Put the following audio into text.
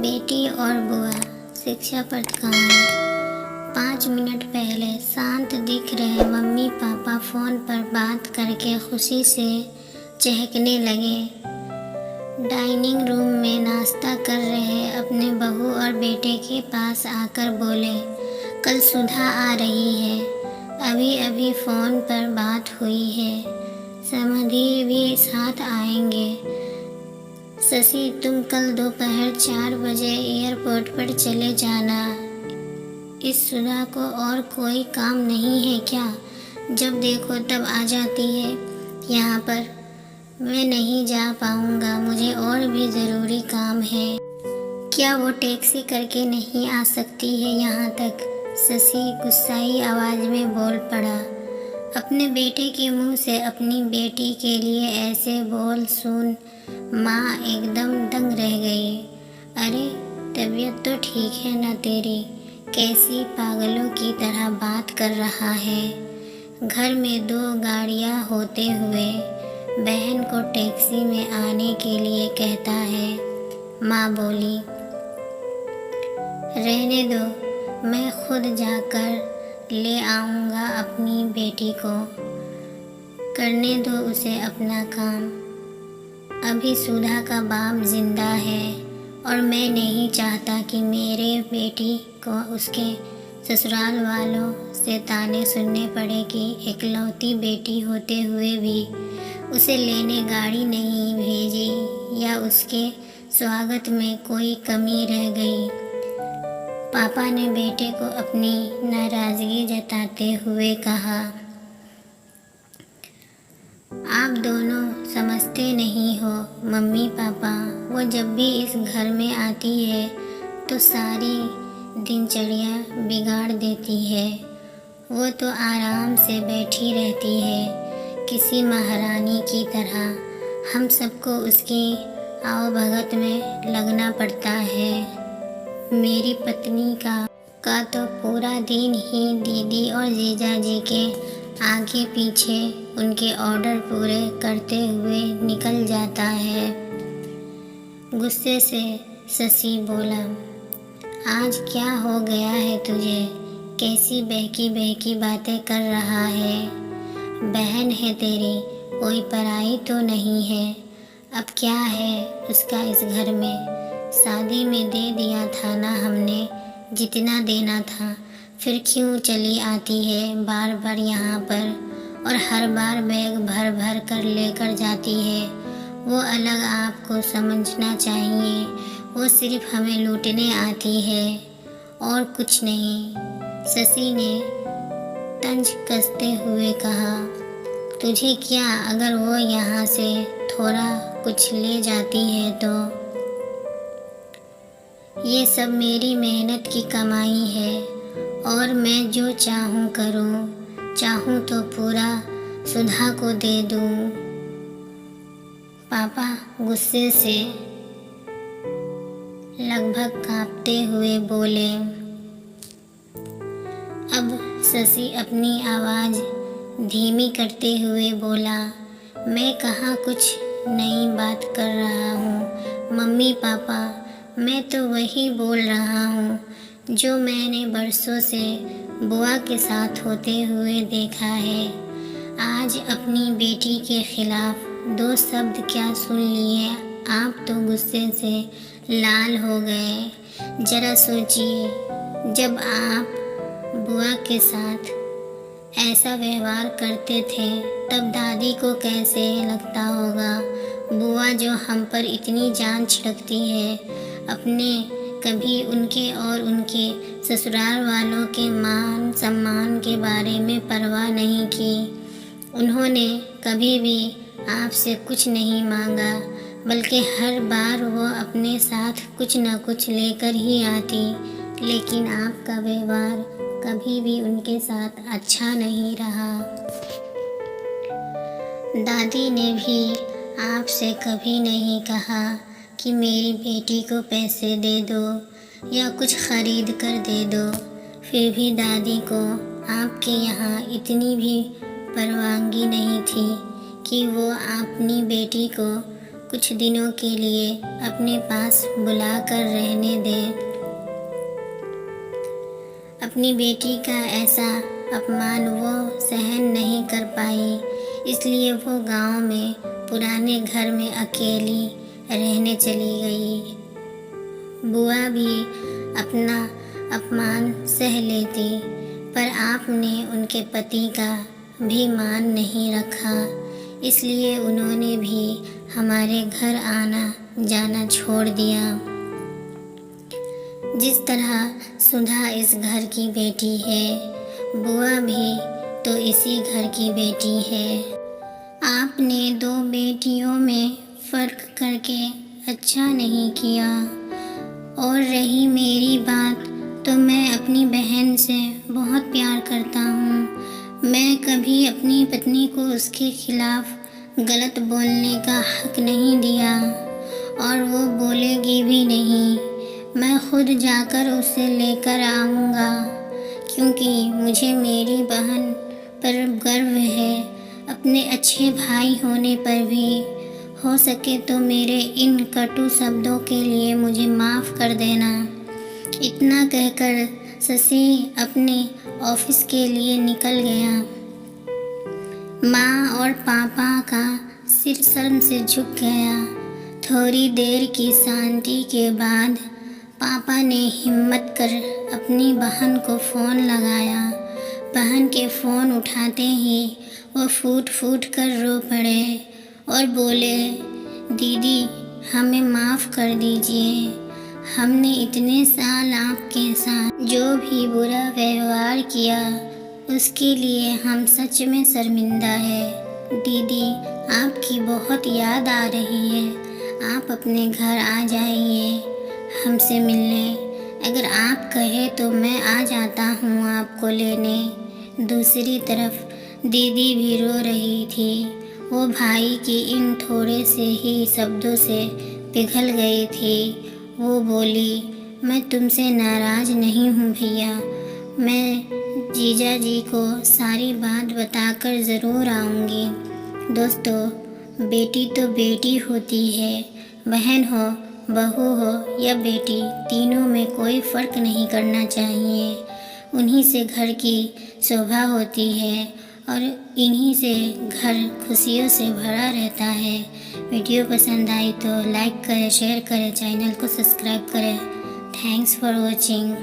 बेटी और बुआ शिक्षा पर कहानी। 5 मिनट पहले शांत दिख रहे मम्मी पापा फ़ोन पर बात करके खुशी से चहकने लगे। डाइनिंग रूम में नाश्ता कर रहे अपने बहू और बेटे के पास आकर बोले, कल सुधा आ रही है, अभी अभी फ़ोन पर बात हुई है, समधी भी साथ आएंगे। शशि, तुम कल दोपहर 4 बजे एयरपोर्ट पर चले जाना। इस सुधा को और कोई काम नहीं है क्या? जब देखो तब आ जाती है यहाँ पर। मैं नहीं जा पाऊँगा, मुझे और भी ज़रूरी काम है। क्या वो टैक्सी करके नहीं आ सकती है यहाँ तक? शशि गुस्साई आवाज़ में बोल पड़ा। अपने बेटे के मुंह से अपनी बेटी के लिए ऐसे बोल सुन माँ एकदम दंग रह गई। अरे तबीयत तो ठीक है ना तेरी? कैसी पागलों की तरह बात कर रहा है। घर में 2 गाड़ियाँ होते हुए बहन को टैक्सी में आने के लिए कहता है। माँ बोली, रहने दो, मैं खुद जाकर ले आऊँगा अपनी बेटी को। करने दो उसे अपना काम। अभी सुधा का बाप जिंदा है और मैं नहीं चाहता कि मेरे बेटी को उसके ससुराल वालों से ताने सुनने पड़े कि इकलौती बेटी होते हुए भी उसे लेने गाड़ी नहीं भेजी या उसके स्वागत में कोई कमी रह गई। पापा ने बेटे को अपनी नाराज़गी जताते हुए कहा, आप दोनों समझते नहीं हो मम्मी पापा, वो जब भी इस घर में आती है तो सारी दिनचर्या बिगाड़ देती है। वो तो आराम से बैठी रहती है किसी महारानी की तरह। हम सबको उसकी आवभगत में लगना पड़ता है। मेरी पत्नी का तो पूरा दिन ही दीदी और जीजाजी के आगे पीछे उनके ऑर्डर पूरे करते हुए निकल जाता है। गुस्से से शशि बोला, आज क्या हो गया है तुझे? कैसी बहकी बहकी बातें कर रहा है? बहन है तेरी, कोई पराई तो नहीं है। अब क्या है उसका इस घर में? शादी में दे दिया था ना हमने जितना देना था, फिर क्यों चली आती है बार बार यहाँ पर और हर बार बैग भर भर कर लेकर जाती है? वो अलग आपको समझना चाहिए, वो सिर्फ हमें लूटने आती है और कुछ नहीं। शशि ने तंज कसते हुए कहा, तुझे क्या अगर वो यहाँ से थोड़ा कुछ ले जाती है तो? ये सब मेरी मेहनत की कमाई है और मैं जो चाहूँ करूँ। चाहूँ तो पूरा सुधा को दे दूँ। पापा गुस्से से लगभग कांपते हुए बोले। अब शशि अपनी आवाज़ धीमी करते हुए बोला, मैं कहाँ कुछ नई बात कर रहा हूँ मम्मी पापा, मैं तो वही बोल रहा हूँ जो मैंने बरसों से बुआ के साथ होते हुए देखा है। आज अपनी बेटी के खिलाफ 2 शब्द क्या सुन लिए आप तो गुस्से से लाल हो गए। ज़रा सोचिए, जब आप बुआ के साथ ऐसा व्यवहार करते थे तब दादी को कैसे लगता होगा? बुआ जो हम पर इतनी जान छिड़कती है, अपने कभी उनके और उनके ससुराल वालों के मान सम्मान के बारे में परवाह नहीं की। उन्होंने कभी भी आपसे कुछ नहीं मांगा, बल्कि हर बार वो अपने साथ कुछ न कुछ लेकर ही आती। लेकिन आपका व्यवहार कभी भी उनके साथ अच्छा नहीं रहा। दादी ने भी आपसे कभी नहीं कहा कि मेरी बेटी को पैसे दे दो या कुछ ख़रीद कर दे दो। फिर भी दादी को आपके यहाँ इतनी भी परवानगी नहीं थी कि वो अपनी बेटी को कुछ दिनों के लिए अपने पास बुला कर रहने दें। अपनी बेटी का ऐसा अपमान वो सहन नहीं कर पाई, इसलिए वो गांव में पुराने घर में अकेली रहने चली गई। बुआ भी अपना अपमान सह लेती, पर आपने उनके पति का भी मान नहीं रखा, इसलिए उन्होंने भी हमारे घर आना जाना छोड़ दिया। जिस तरह सुधा इस घर की बेटी है, बुआ भी तो इसी घर की बेटी है। आपने दो बेटियों में फ़र्क करके अच्छा नहीं किया। और रही मेरी बात, तो मैं अपनी बहन से बहुत प्यार करता हूँ। मैं कभी अपनी पत्नी को उसके खिलाफ़ गलत बोलने का हक नहीं दिया और वो बोलेगी भी नहीं। मैं खुद जाकर उसे लेकर आऊँगा, क्योंकि मुझे मेरी बहन पर गर्व है। अपने अच्छे भाई होने पर भी हो सके तो मेरे इन कटु शब्दों के लिए मुझे माफ़ कर देना। इतना कहकर शशि अपने ऑफिस के लिए निकल गया। माँ और पापा का सिर शर्म से झुक गया। थोड़ी देर की शांति के बाद पापा ने हिम्मत कर अपनी बहन को फ़ोन लगाया। बहन के फ़ोन उठाते ही वो फूट फूट कर रो पड़े और बोले, दीदी हमें माफ़ कर दीजिए। हमने इतने साल आपके साथ जो भी बुरा व्यवहार किया, उसके लिए हम सच में शर्मिंदा है। दीदी आपकी बहुत याद आ रही है। आप अपने घर आ जाइए हमसे मिलने। अगर आप कहे तो मैं आ जाता हूँ आपको लेने। दूसरी तरफ दीदी भी रो रही थी। वो भाई की इन थोड़े से ही शब्दों से पिघल गई थी। वो बोली, मैं तुमसे नाराज़ नहीं हूँ भैया। मैं जीजा जी को सारी बात बताकर ज़रूर आऊँगी। दोस्तों, बेटी तो बेटी होती है। बहन हो, बहू हो या बेटी, तीनों में कोई फ़र्क नहीं करना चाहिए। उन्हीं से घर की शोभा होती है और इन्हीं से घर खुशियों से भरा रहता है। वीडियो पसंद आई तो लाइक करें, शेयर करें, चैनल को सब्सक्राइब करें। Thanks for watching.